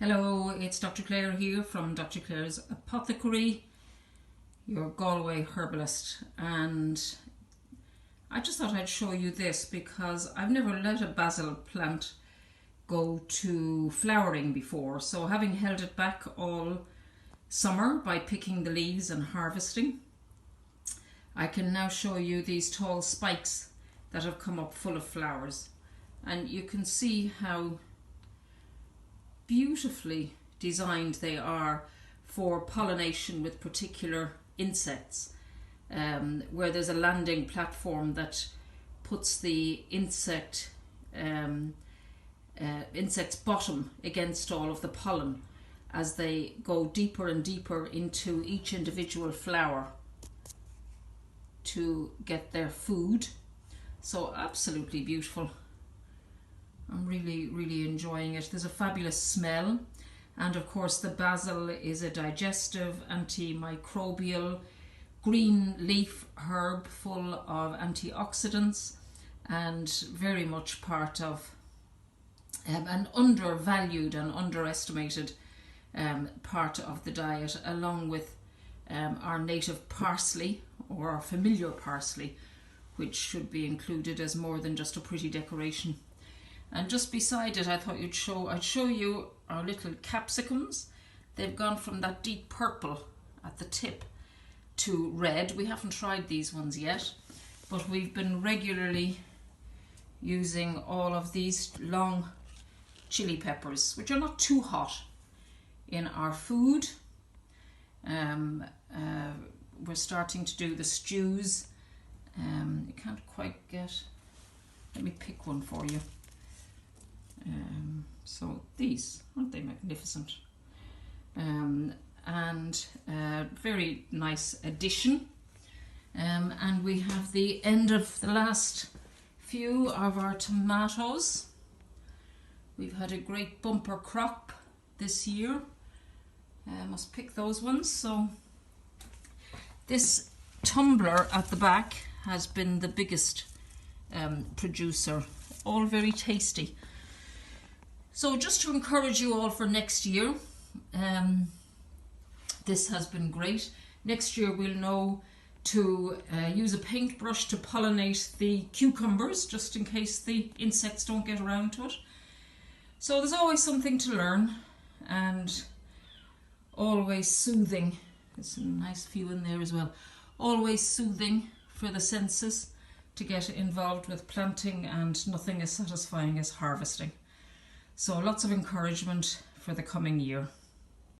Hello, it's Dr Clare here from Dr Clare's Apothecary, your Galway herbalist, and I just thought I'd show you this because I've never let a basil plant go to flowering before. So having held it back all summer by picking the leaves and harvesting, I can now show you these tall spikes that have come up full of flowers, and you can see how beautifully designed they are for pollination with particular insects, where there's a landing platform that puts the insect's bottom against all of the pollen as they go deeper and deeper into each individual flower to get their food. So absolutely beautiful. I'm really enjoying it. There's a fabulous smell, and of course the basil is a digestive, antimicrobial, green leaf herb full of antioxidants, and very much part of an undervalued and underestimated part of the diet, along with our native parsley, or our familiar parsley, which should be included as more than just a pretty decoration. And just beside it, I thought I'd show you our little capsicums. They've gone from that deep purple at the tip to red. We haven't tried these ones yet, but we've been regularly using all of these long chili peppers, which are not too hot, in our food. We're starting to do the stews. You can't quite get, let me pick one for you. So these, aren't they magnificent? And very nice addition. And we have the end of the last few of our tomatoes. We've had a great bumper crop this year. Must pick those ones. So this tumbler at the back has been the biggest producer, all very tasty. So just to encourage you all for next year, this has been great. Next year we'll know to use a paintbrush to pollinate the cucumbers, just in case the insects don't get around to it. So there's always something to learn, and always soothing. There's a nice few in there as well. Always soothing for the senses to get involved with planting, and nothing as satisfying as harvesting. So lots of encouragement for the coming year.